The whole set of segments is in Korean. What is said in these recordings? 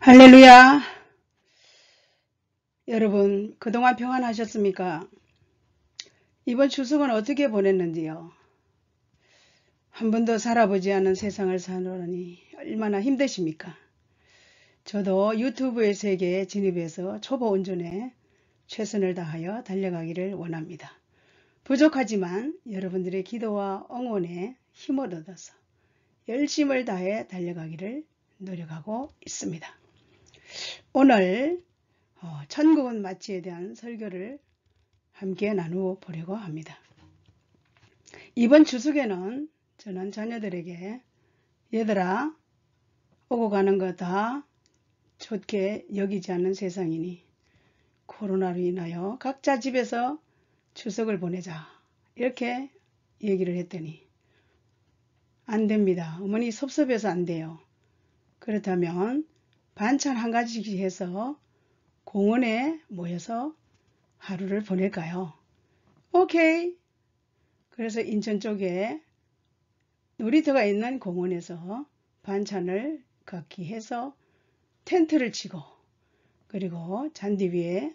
할렐루야. 여러분 그동안 평안하셨습니까? 이번 추석은 어떻게 보냈는지요? 한 번도 살아보지 않은 세상을 사노니 얼마나 힘드십니까? 저도 유튜브의 세계에 진입해서 초보 운전에 최선을 다하여 달려가기를 원합니다. 부족하지만 여러분들의 기도와 응원에 힘을 얻어서 열심을 다해 달려가기를 노력하고 있습니다. 오늘 천국은 마치에 대한 설교를 함께 나누어 보려고 합니다. 이번 추석에는 저는 자녀들에게 얘들아 오고 가는 거 다 좋게 여기지 않는 세상이니 코로나로 인하여 각자 집에서 추석을 보내자 이렇게 얘기를 했더니 안 됩니다. 어머니 섭섭해서 안 돼요. 그렇다면 반찬 한 가지씩 해서 공원에 모여서 하루를 보낼까요? 오케이. 그래서 인천 쪽에 놀이터가 있는 공원에서 반찬을 각기 해서 텐트를 치고 그리고 잔디 위에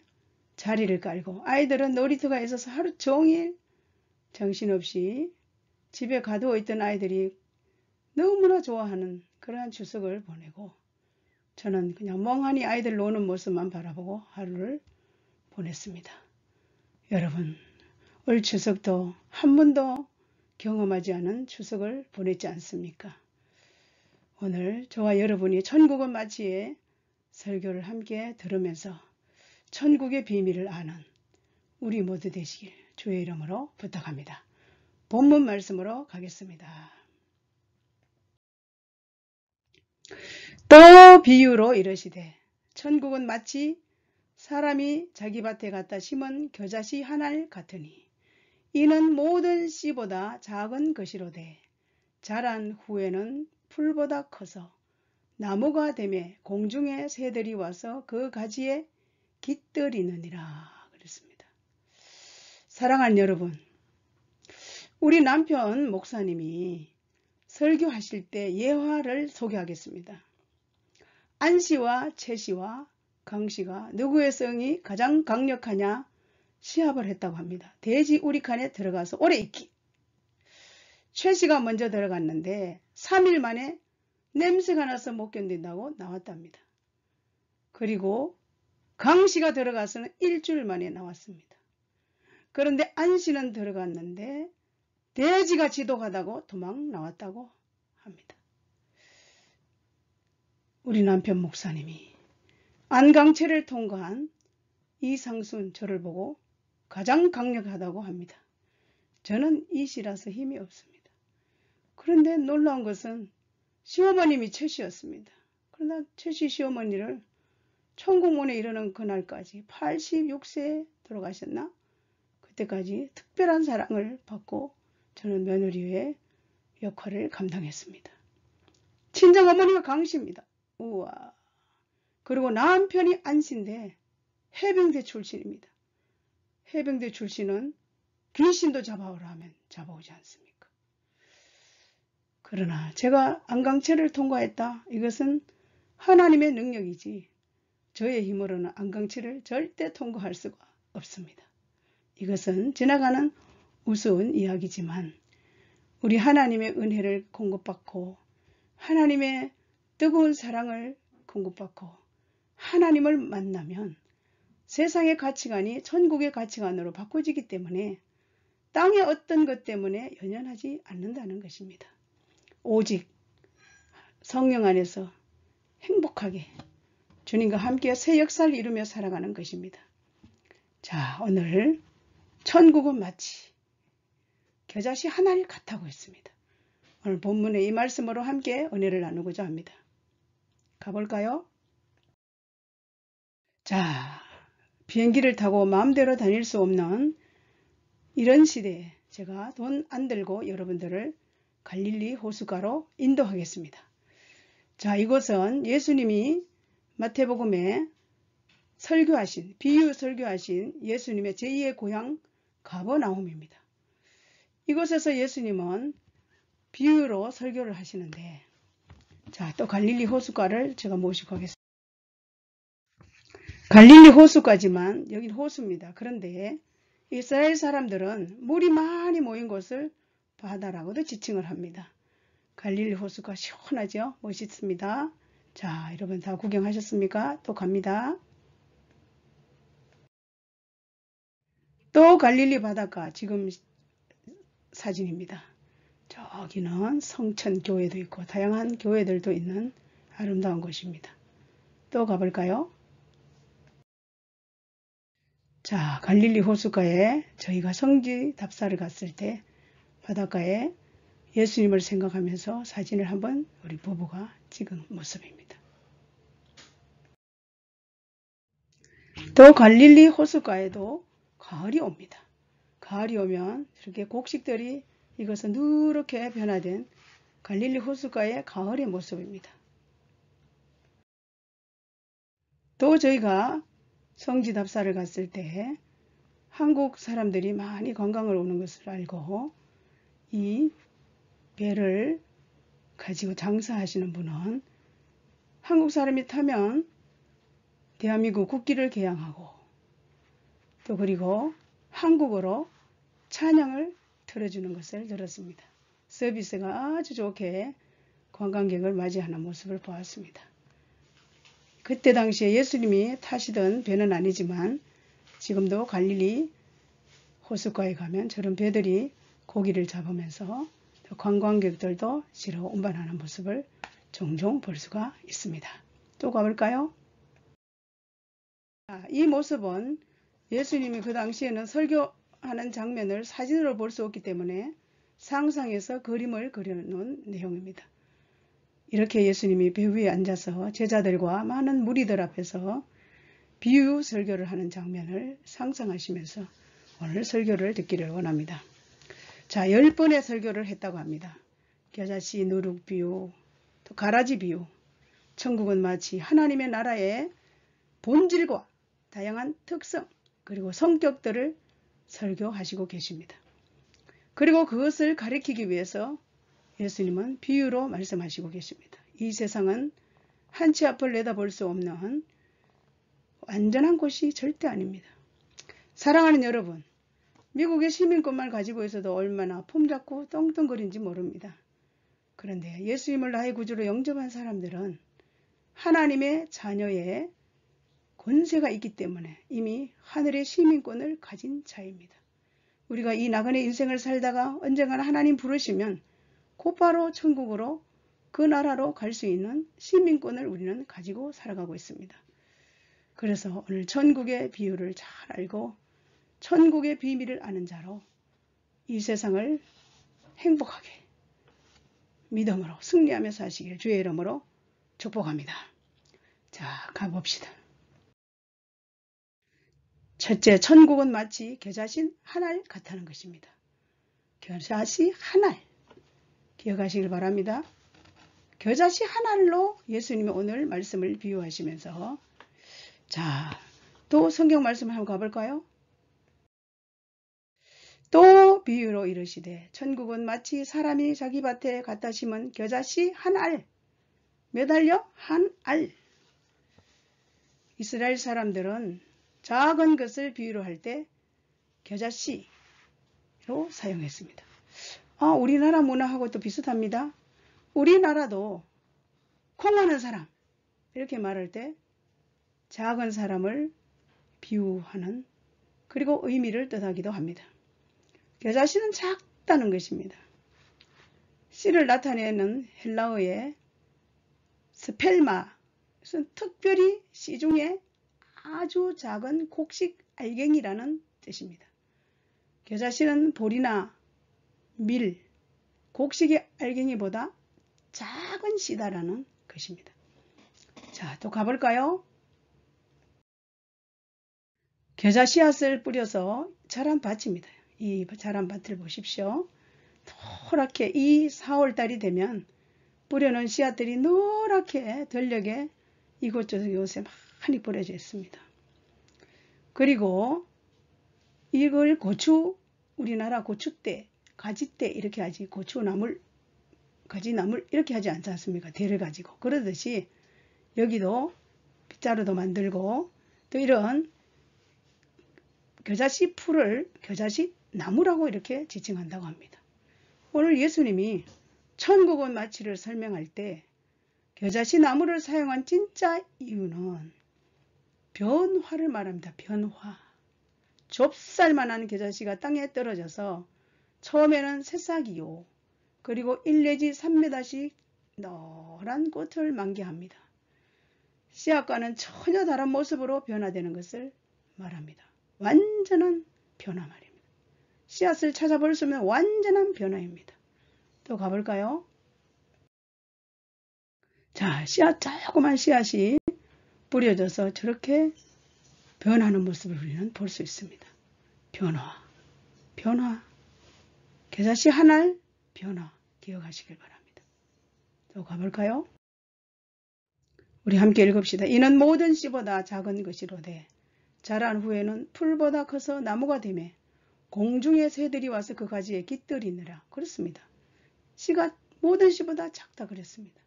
자리를 깔고 아이들은 놀이터가 있어서 하루 종일 정신없이 집에 가두어 있던 아이들이 너무나 좋아하는 그러한 추석을 보내고 저는 그냥 멍하니 아이들 노는 모습만 바라보고 하루를 보냈습니다. 여러분 올 추석도 한 번도 경험하지 않은 추석을 보냈지 않습니까? 오늘 저와 여러분이 천국은 마치에 설교를 함께 들으면서 천국의 비밀을 아는 우리 모두 되시길 주의 이름으로 부탁합니다. 본문 말씀으로 가겠습니다. 또 비유로 이르시되 천국은 마치 사람이 자기 밭에 갖다 심은 겨자씨 하나 같으니 이는 모든 씨보다 작은 것이로되 자란 후에는 풀보다 커서 나무가 되매 공중의 새들이 와서 그 가지에 깃들이느니라 그랬습니다. 사랑하는 여러분, 우리 남편 목사님이 설교하실 때 예화를 소개하겠습니다. 안씨와 채씨와 강씨가 누구의 성이 가장 강력하냐 시합을 했다고 합니다. 돼지 우리칸에 들어가서 오래 있기. 최씨가 먼저 들어갔는데 3일 만에 냄새가 나서 못 견딘다고 나왔답니다. 그리고 강씨가 들어가서는 일주일 만에 나왔습니다. 그런데 안씨는 들어갔는데 돼지가 지독하다고 도망 나왔다고 합니다. 우리 남편 목사님이 안강체를 통과한 이상순 저를 보고 가장 강력하다고 합니다. 저는 이씨라서 힘이 없습니다. 그런데 놀라운 것은 시어머님이 최씨였습니다. 그러나 최씨 시어머니를 천국문에 이르는 그날까지 86세에 돌아가셨나? 그때까지 특별한 사랑을 받고 저는 며느리의 역할을 감당했습니다. 친정어머니가 강씨입니다. 우와. 그리고 남편이 안씨인데 해병대 출신입니다. 해병대 출신은 귀신도 잡아오라 하면 잡아오지 않습니까? 그러나 제가 안강체를 통과했다. 이것은 하나님의 능력이지 저의 힘으로는 안강체를 절대 통과할 수가 없습니다. 이것은 지나가는 우스운 이야기지만 우리 하나님의 은혜를 공급받고 하나님의 뜨거운 사랑을 공급받고 하나님을 만나면 세상의 가치관이 천국의 가치관으로 바꿔지기 때문에 땅의 어떤 것 때문에 연연하지 않는다는 것입니다. 오직 성령 안에서 행복하게 주님과 함께 새 역사를 이루며 살아가는 것입니다. 자, 오늘 천국은 마치 겨자씨 하나를 같다고 했습니다. 오늘 본문의 이 말씀으로 함께 은혜를 나누고자 합니다. 가볼까요? 자, 비행기를 타고 마음대로 다닐 수 없는 이런 시대에 제가 돈 안 들고 여러분들을 갈릴리 호숫가로 인도하겠습니다. 자, 이곳은 예수님이 마태복음에 설교하신, 비유 설교하신 예수님의 제2의 고향 가버나움입니다. 이곳에서 예수님은 비유로 설교를 하시는데, 자, 또 갈릴리 호숫가를 제가 모시고 가겠습니다. 갈릴리 호수까지만 여긴 호수입니다. 그런데 이스라엘 사람들은 물이 많이 모인 곳을 바다라고도 지칭을 합니다. 갈릴리 호수가 시원하죠? 멋있습니다. 자, 여러분 다 구경하셨습니까? 또 갑니다. 또 갈릴리 바닷가 지금 사진입니다. 저기는 성천교회도 있고 다양한 교회들도 있는 아름다운 곳입니다. 또 가볼까요? 자, 갈릴리 호수가에 저희가 성지 답사를 갔을 때 바닷가에 예수님을 생각하면서 사진을 한번 우리 부부가 찍은 모습입니다. 또 갈릴리 호수가에도 가을이 옵니다. 가을이 오면 이렇게 곡식들이 익어서 누렇게 변화된 갈릴리 호수가의 가을의 모습입니다. 또 저희가 성지 답사를 갔을 때 한국 사람들이 많이 관광을 오는 것을 알고 이 배를 가지고 장사하시는 분은 한국 사람이 타면 대한민국 국기를 개양하고 또 그리고 한국어로 찬양을 틀어주는 것을 들었습니다. 서비스가 아주 좋게 관광객을 맞이하는 모습을 보았습니다. 그때 당시에 예수님이 타시던 배는 아니지만 지금도 갈릴리 호숫가에 가면 저런 배들이 고기를 잡으면서 관광객들도 지러 운반하는 모습을 종종 볼 수가 있습니다. 또 가볼까요? 이 모습은 예수님이 그 당시에는 설교하는 장면을 사진으로 볼 수 없기 때문에 상상해서 그림을 그려놓은 내용입니다. 이렇게 예수님이 배 위에 앉아서 제자들과 많은 무리들 앞에서 비유 설교를 하는 장면을 상상하시면서 오늘 설교를 듣기를 원합니다. 자, 10번의 설교를 했다고 합니다. 겨자씨, 누룩 비유, 또 가라지 비유, 천국은 마치 하나님의 나라의 본질과 다양한 특성, 그리고 성격들을 설교하시고 계십니다. 그리고 그것을 가리키기 위해서 예수님은 비유로 말씀하시고 계십니다. 이 세상은 한치 앞을 내다볼 수 없는 안전한 곳이 절대 아닙니다. 사랑하는 여러분, 미국의 시민권만 가지고 있어도 얼마나 폼잡고 떵떵거린지 모릅니다. 그런데 예수님을 나의 구주로 영접한 사람들은 하나님의 자녀의 권세가 있기 때문에 이미 하늘의 시민권을 가진 자입니다. 우리가 이 나그네 인생을 살다가 언젠가는 하나님 부르시면 곧바로 천국으로 그 나라로 갈 수 있는 시민권을 우리는 가지고 살아가고 있습니다. 그래서 오늘 천국의 비유를 잘 알고 천국의 비밀을 아는 자로 이 세상을 행복하게 믿음으로 승리하며 사시길 주의 이름으로 축복합니다. 자, 가봅시다. 첫째, 천국은 마치 겨자씨 한 알 같다는 것입니다. 겨자씨 한 알. 기억하시길 바랍니다. 겨자씨 한 알로 예수님이 오늘 말씀을 비유하시면서 자, 또 성경 말씀을 한번 가볼까요? 또 비유로 이르시되 천국은 마치 사람이 자기 밭에 갖다 심은 겨자씨 한 알. 몇 알요? 한 알. 이스라엘 사람들은 작은 것을 비유로 할 때 겨자씨로 사용했습니다. 우리나라 문화하고 또 비슷합니다. 우리나라도 콩하는 사람 이렇게 말할 때 작은 사람을 비유하는 그리고 의미를 뜻하기도 합니다. 겨자씨는 작다는 것입니다. 씨를 나타내는 헬라어의 스펠마, 특별히 씨 중에 아주 작은 곡식 알갱이라는 뜻입니다. 겨자씨는 보리나 밀, 곡식의 알갱이보다 작은 씨다라는 것입니다. 자, 또 가볼까요? 겨자 씨앗을 뿌려서 자란 밭입니다. 이 자란 밭을 보십시오. 노랗게 이 4월달이 되면 뿌려놓은 씨앗들이 노랗게 들녘에 이곳저곳 요새 많이 뿌려져 있습니다. 그리고 이걸 고추, 우리나라 고추대, 가지대 이렇게 하지 고추나물, 가지나물 이렇게 하지 않지 않습니까? 대를 가지고. 그러듯이 여기도 빗자루도 만들고 또 이런 겨자씨 풀을 겨자씨 나무라고 이렇게 지칭한다고 합니다. 오늘 예수님이 천국은 마치를 설명할 때 겨자씨 나무를 사용한 진짜 이유는 변화를 말합니다. 변화. 좁쌀만한 겨자씨가 땅에 떨어져서 처음에는 새싹이요. 그리고 1 내지 3m씩 노란 꽃을 만개합니다. 씨앗과는 전혀 다른 모습으로 변화되는 것을 말합니다. 완전한 변화 말입니다. 씨앗을 찾아볼 수 없는 완전한 변화입니다. 또 가볼까요? 자, 조그만 씨앗이 뿌려져서 저렇게 변하는 모습을 우리는 볼 수 있습니다. 변화. 겨자씨 한 알 변화 기억하시길 바랍니다. 또 가볼까요? 우리 함께 읽읍시다. 이는 모든 씨보다 작은 것이로되 자란 후에는 풀보다 커서 나무가 되매 공중의 새들이 와서 그 가지에 깃들이느라. 그렇습니다. 씨가 모든 씨보다 작다 그랬습니다.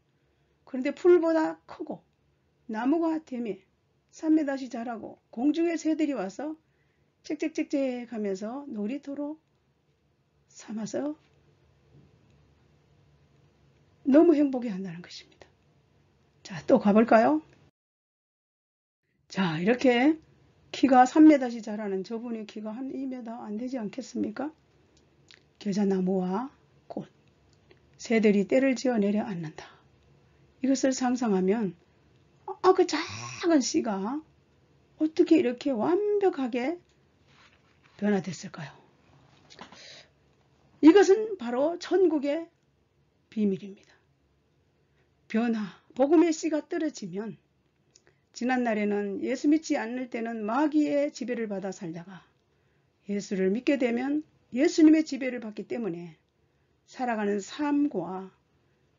그런데 풀보다 크고 나무가 되매 3m씩 자라고 공중의 새들이 와서 짹짹짹짹 하면서 놀이터로 삼아서 너무 행복해 한다는 것입니다. 자, 또 가볼까요? 자, 이렇게 키가 3m씩 자라는 저분의 키가 한 2m 안 되지 않겠습니까? 겨자나무와 꽃, 새들이 때를 지어 내려앉는다. 이것을 상상하면 그 작은 씨가 어떻게 이렇게 완벽하게 변화됐을까요? 이것은 바로 천국의 비밀입니다. 변화, 복음의 씨가 떨어지면 지난날에는 예수 믿지 않을 때는 마귀의 지배를 받아 살다가 예수를 믿게 되면 예수님의 지배를 받기 때문에 살아가는 삶과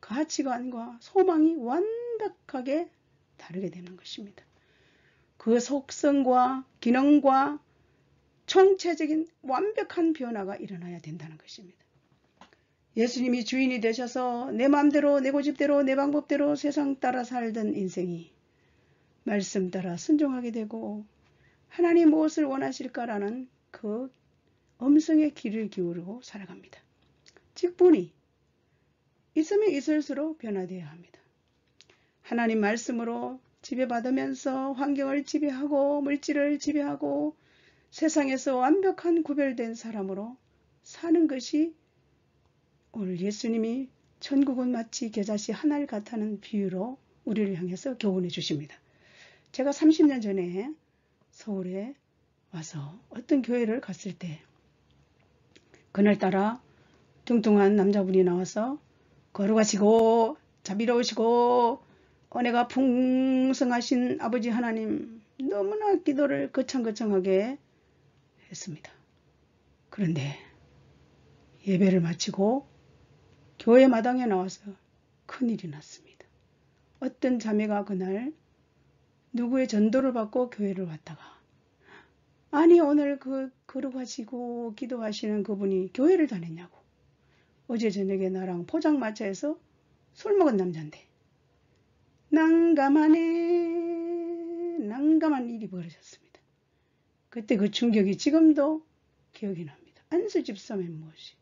가치관과 소망이 완벽하게 다르게 되는 것입니다. 그 속성과 기능과 총체적인 완벽한 변화가 일어나야 된다는 것입니다. 예수님이 주인이 되셔서 내 마음대로 내 고집대로 내 방법대로 세상 따라 살던 인생이 말씀 따라 순종하게 되고 하나님 무엇을 원하실까라는 그 음성의 귀를 기울이고 살아갑니다. 직분이 있으면 있을수록 변화되어야 합니다. 하나님 말씀으로 지배받으면서 환경을 지배하고 물질을 지배하고 세상에서 완벽한 구별된 사람으로 사는 것이 오늘 예수님이 천국은 마치 겨자씨 한 알 같다는 비유로 우리를 향해서 교훈해 주십니다. 제가 30년 전에 서울에 와서 어떤 교회를 갔을 때 그날따라 뚱뚱한 남자분이 나와서 거룩하시고 자비로우시고 은혜가 풍성하신 아버지 하나님 너무나 기도를 거창거창하게 했습니다. 그런데 예배를 마치고 교회 마당에 나와서 큰일이 났습니다. 어떤 자매가 그날 누구의 전도를 받고 교회를 왔다가 아니 오늘 그 거룩하시고 기도하시는 그분이 교회를 다녔냐고. 어제 저녁에 나랑 포장마차에서 술 먹은 남자인데 난감한 일이 벌어졌습니다. 그때 그 충격이 지금도 기억이 납니다. 안수 집사면 무엇이?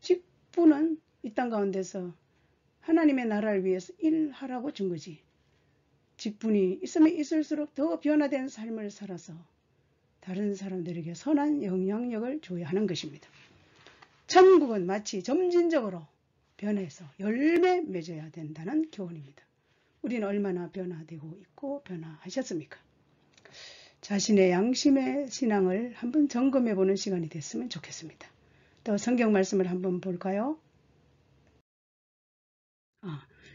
직분은 이 땅 가운데서 하나님의 나라를 위해서 일하라고 준 거지. 직분이 있으면 있을수록 더 변화된 삶을 살아서 다른 사람들에게 선한 영향력을 줘야 하는 것입니다. 천국은 마치 점진적으로 변해서 열매 맺어야 된다는 교훈입니다. 우리는 얼마나 변화되고 있고 변화하셨습니까? 자신의 양심의 신앙을 한번 점검해 보는 시간이 됐으면 좋겠습니다. 또 성경 말씀을 한번 볼까요?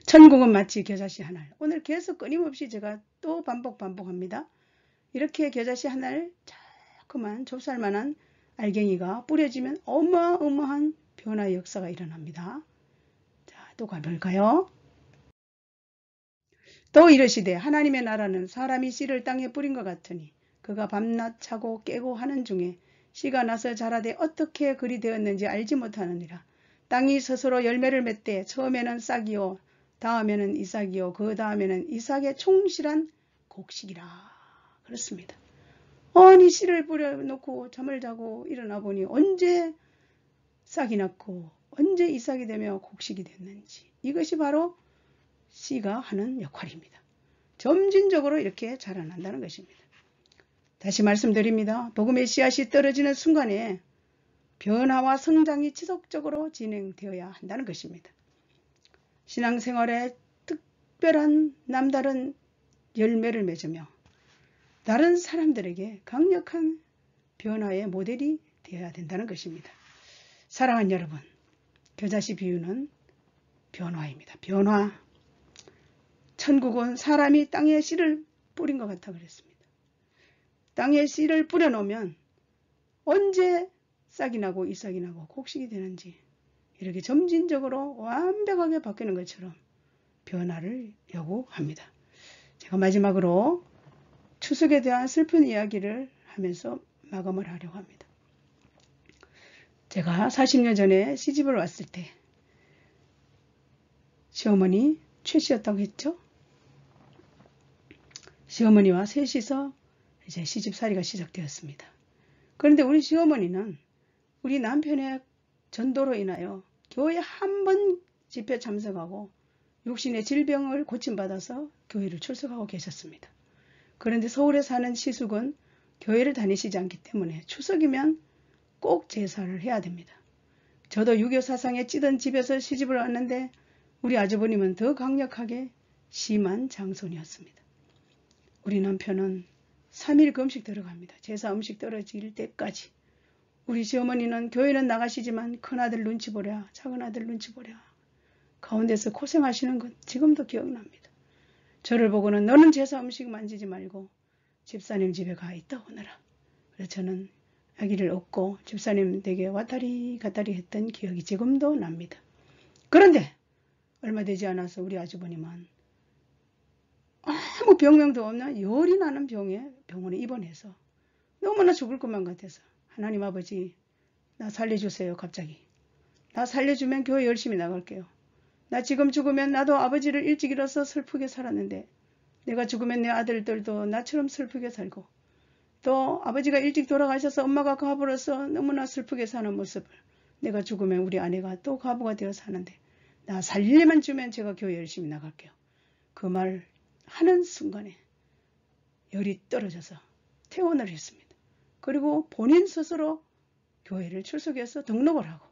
천국은 마치 겨자씨 한 알. 오늘 계속 끊임없이 제가 또 반복합니다. 이렇게 겨자씨 한 알 조그만 좁쌀만한 알갱이가 뿌려지면 어마어마한 변화의 역사가 일어납니다. 자, 또 가볼까요? 또 이르시되 하나님의 나라는 사람이 씨를 땅에 뿌린 것 같으니 그가 밤낮 자고 깨고 하는 중에 씨가 나서 자라되 어떻게 그리 되었는지 알지 못하느니라. 땅이 스스로 열매를 맺되 처음에는 싹이요 다음에는 이삭이요 그 다음에는 이삭의 충실한 곡식이라. 그렇습니다. 아니 씨를 뿌려놓고 잠을 자고 일어나 보니 언제 싹이 났고 언제 이삭이 되며 곡식이 됐는지, 이것이 바로 씨가 하는 역할입니다. 점진적으로 이렇게 자라난다는 것입니다. 다시 말씀드립니다. 복음의 씨앗이 떨어지는 순간에 변화와 성장이 지속적으로 진행되어야 한다는 것입니다. 신앙생활에 특별한 남다른 열매를 맺으며 다른 사람들에게 강력한 변화의 모델이 되어야 된다는 것입니다. 사랑하는 여러분, 겨자씨 비유는 변화입니다. 변화. 천국은 사람이 땅에 씨를 뿌린 것 같아 그랬습니다. 땅에 씨를 뿌려놓으면 언제 싹이 나고 이삭이 나고 곡식이 되는지 이렇게 점진적으로 완벽하게 바뀌는 것처럼 변화를 요구합니다. 제가 마지막으로 추석에 대한 슬픈 이야기를 하면서 마감을 하려고 합니다. 제가 40년 전에 시집을 왔을 때 시어머니 최 씨였다고 했죠. 시어머니와 셋이서 이제 시집살이가 시작되었습니다. 그런데 우리 시어머니는 우리 남편의 전도로 인하여 교회 한 번 집회 참석하고 육신의 질병을 고침받아서 교회를 출석하고 계셨습니다. 그런데 서울에 사는 시숙은 교회를 다니시지 않기 때문에 추석이면 꼭 제사를 해야 됩니다. 저도 유교 사상에 찌든 집에서 시집을 왔는데 우리 아주버님은 더 강력하게 심한 장손이었습니다. 우리 남편은 3일 금식 들어갑니다. 제사 음식 떨어질 때까지. 우리 시어머니는 교회는 나가시지만 큰아들 눈치 보랴 작은아들 눈치 보랴 가운데서 고생하시는 것 지금도 기억납니다. 저를 보고는 너는 제사 음식 만지지 말고 집사님 집에 가 있다 오너라. 그래서 저는 아기를 업고 집사님 댁에 왔다리 갔다리 했던 기억이 지금도 납니다. 그런데 얼마 되지 않아서 우리 아주버님은 아무 병명도 없는 열이 나는 병원에 입원해서 너무나 죽을 것만 같아서 하나님 아버지 나 살려주세요. 갑자기 나 살려주면 교회 열심히 나갈게요. 나 지금 죽으면 나도 아버지를 일찍 잃어서 슬프게 살았는데 내가 죽으면 내 아들들도 나처럼 슬프게 살고 또 아버지가 일찍 돌아가셔서 엄마가 가부로서 너무나 슬프게 사는 모습을 내가 죽으면 우리 아내가 또 가부가 되어 사는데 나 살리면 주면 제가 교회 열심히 나갈게요. 그 말 하는 순간에 열이 떨어져서 퇴원을 했습니다. 그리고 본인 스스로 교회를 출석해서 등록을 하고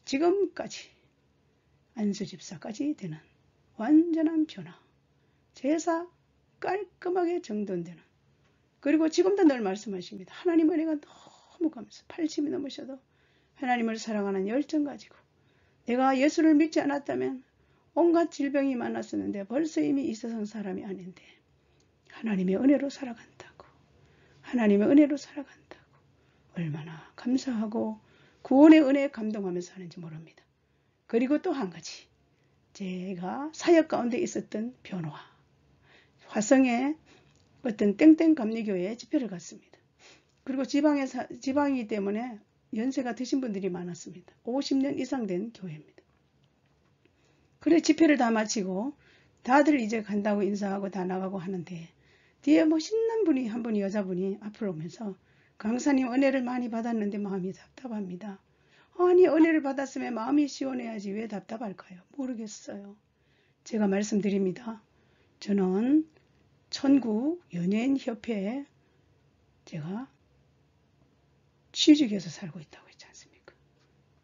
지금까지 안수집사까지 되는 완전한 변화, 제사 깔끔하게 정돈되는, 그리고 지금도 늘 말씀하십니다. 하나님 은혜가 너무 감사, 80이 넘으셔도 하나님을 사랑하는 열정 가지고 내가 예수를 믿지 않았다면 온갖 질병이 많았었는데 벌써 이미 이 세상 사람이 아닌데 하나님의 은혜로 살아간다고, 하나님의 은혜로 살아간다고 얼마나 감사하고 구원의 은혜에 감동하면서 하는지 모릅니다. 그리고 또 한 가지, 제가 사역 가운데 있었던 변화, 화성의 어떤 땡땡 감리교회에 집회를 갔습니다. 그리고 지방이기 때문에 연세가 드신 분들이 많았습니다. 50년 이상 된 교회입니다. 그래 집회를 다 마치고 다들 이제 간다고 인사하고 다 나가고 하는데 뒤에 신난 분이 한 분이 여자분이 앞으로 오면서 강사님 은혜를 많이 받았는데 마음이 답답합니다. 아니 은혜를 받았으면 마음이 시원해야지 왜 답답할까요? 모르겠어요. 제가 말씀드립니다. 저는 천국 연예인협회에 제가 취직해서 살고 있다고 했지 않습니까?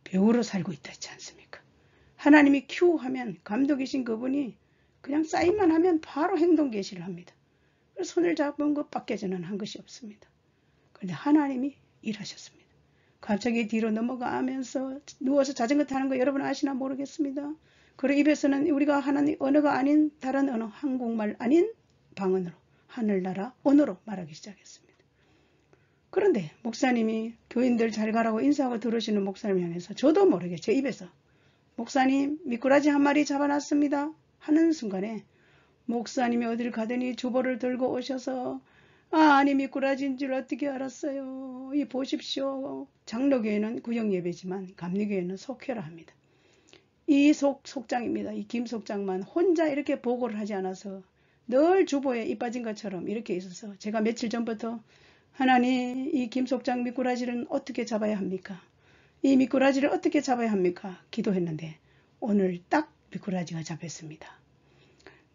배우로 살고 있다 했지 않습니까? 하나님이 큐 하면 감독이신 그분이 그냥 사인만 하면 바로 행동 계시를 합니다. 그래서 손을 잡은 것밖에 저는 한 것이 없습니다. 그런데 하나님이 일하셨습니다. 갑자기 뒤로 넘어가면서 누워서 자전거 타는 거 여러분 아시나 모르겠습니다. 그리고 입에서는 우리가 하는 언어가 아닌 다른 언어, 한국말 아닌 방언으로, 하늘나라 언어로 말하기 시작했습니다. 그런데 목사님이 교인들 잘 가라고 인사하고 들으시는 목사님 향해서 저도 모르게 제 입에서 목사님 미꾸라지 한 마리 잡아놨습니다 하는 순간에 목사님이 어딜 가더니 주보를 들고 오셔서 아니 미꾸라지인 줄 어떻게 알았어요. 이 보십시오. 장로교회는 구역예배지만 감리교회는 속회라 합니다. 이 속장입니다. 이 김 속장만 혼자 이렇게 보고를 하지 않아서 늘 주보에 이 빠진 것처럼 이렇게 있어서 제가 며칠 전부터 하나님 이 김속장 미꾸라지를 어떻게 잡아야 합니까? 이 미꾸라지를 어떻게 잡아야 합니까? 기도했는데 오늘 딱 미꾸라지가 잡혔습니다.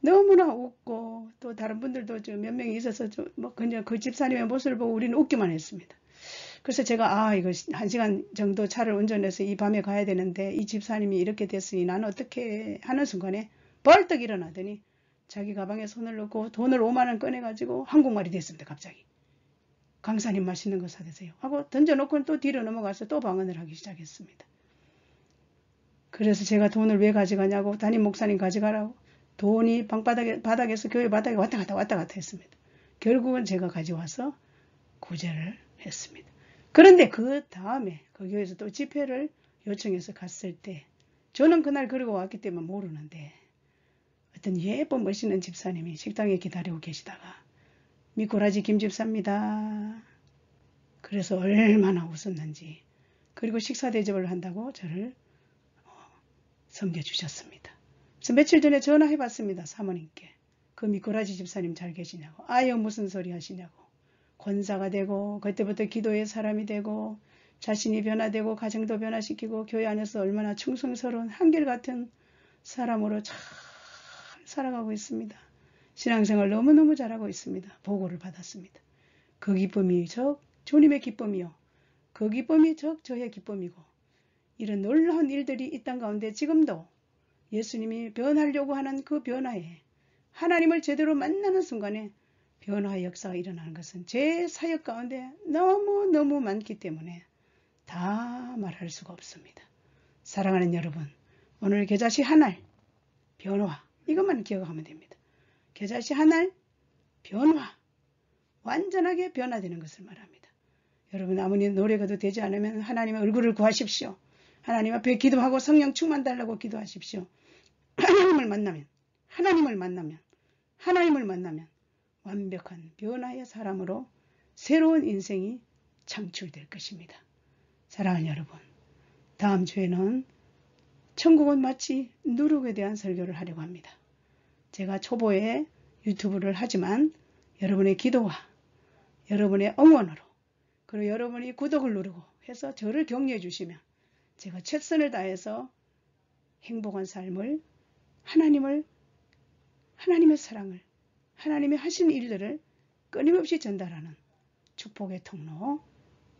너무나 웃고 또 다른 분들도 몇 명이 있어서 뭐 그냥 그 집사님의 모습을 보고 우리는 웃기만 했습니다. 그래서 제가 이거 1시간 정도 차를 운전해서 이 밤에 가야 되는데 이 집사님이 이렇게 됐으니 나는 어떻게 하는 순간에 벌떡 일어나더니 자기 가방에 손을 넣고 돈을 5만 원 꺼내가지고 한국말이 됐습니다. 갑자기. 강사님 맛있는 거 사드세요 하고 던져놓고 또 뒤로 넘어가서 또 방언을 하기 시작했습니다. 그래서 제가 돈을 왜 가져가냐고 담임 목사님 가져가라고 돈이 바닥에서 교회 바닥에 왔다 갔다 했습니다. 결국은 제가 가져와서 구제를 했습니다. 그런데 그 다음에 그 교회에서 또 집회를 요청해서 갔을 때 저는 그날 그러고 왔기 때문에 모르는데 어떤 예쁜 멋있는 집사님이 식당에 기다리고 계시다가 미꾸라지 김집사입니다. 그래서 얼마나 웃었는지 그리고 식사 대접을 한다고 저를 섬겨주셨습니다. 그래서 며칠 전에 전화해봤습니다. 사모님께. 그 미꾸라지 집사님 잘 계시냐고. 아유 무슨 소리 하시냐고. 권사가 되고 그때부터 기도의 사람이 되고 자신이 변화되고 가정도 변화시키고 교회 안에서 얼마나 충성스러운 한결같은 사람으로 잘 살아가고 있습니다. 신앙생활 너무너무 잘하고 있습니다. 보고를 받았습니다. 그 기쁨이 주님의 기쁨이요. 그 기쁨이 저의 기쁨이고 이런 놀라운 일들이 이 땅 가운데 지금도 예수님이 변하려고 하는 그 변화에 하나님을 제대로 만나는 순간에 변화의 역사가 일어나는 것은 제 사역 가운데 너무너무 많기 때문에 다 말할 수가 없습니다. 사랑하는 여러분, 오늘 계자시 한알 변화 이것만 기억하면 됩니다. 계자시 한알 변화 완전하게 변화되는 것을 말합니다. 여러분 아무리 노력해도 되지 않으면 하나님의 얼굴을 구하십시오. 하나님 앞에 기도하고 성령 충만 달라고 기도하십시오. 하나님을 만나면 완벽한 변화의 사람으로 새로운 인생이 창출될 것입니다. 사랑하는 여러분, 다음 주에는 천국은 마치 누룩에 대한 설교를 하려고 합니다. 제가 초보에 유튜브를 하지만 여러분의 기도와 여러분의 응원으로 그리고 여러분이 구독을 누르고 해서 저를 격려해 주시면 제가 최선을 다해서 행복한 삶을 하나님의 사랑을 하나님의 하신 일들을 끊임없이 전달하는 축복의 통로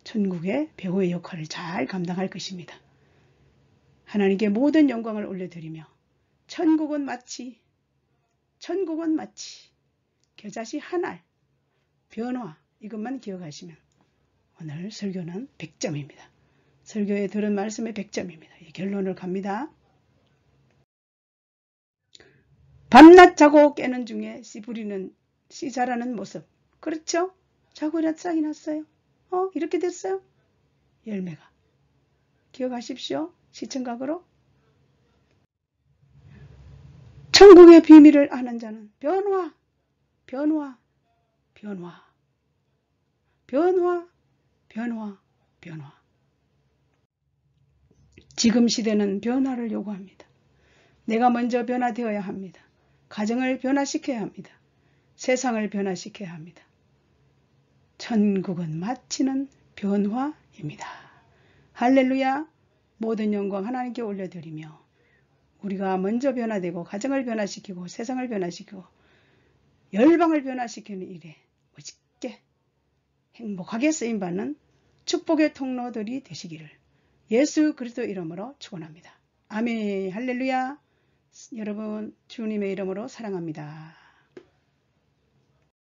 천국의 배우의 역할을 잘 감당할 것입니다. 하나님께 모든 영광을 올려드리며 천국은 마치 겨자씨 한알 변화 이것만 기억하시면 오늘 설교는 100점입니다. 설교에 들은 말씀의 100점입니다. 결론을 갑니다. 밤낮 자고 깨는 중에 씨 자라는 모습. 그렇죠? 자고 일어나 싹이 났어요. 이렇게 됐어요. 열매가. 기억하십시오. 시청각으로. 천국의 비밀을 아는 자는 변화. 지금 시대는 변화를 요구합니다. 내가 먼저 변화되어야 합니다. 가정을 변화시켜야 합니다. 세상을 변화시켜야 합니다. 천국은 마치는 변화입니다. 할렐루야. 모든 영광 하나님께 올려드리며 우리가 먼저 변화되고 가정을 변화시키고 세상을 변화시키고 열방을 변화시키는 일에 멋있게 행복하게 쓰임받는 축복의 통로들이 되시기를 예수 그리스도 이름으로 축원합니다. 아멘. 할렐루야. 여러분 주님의 이름으로 사랑합니다.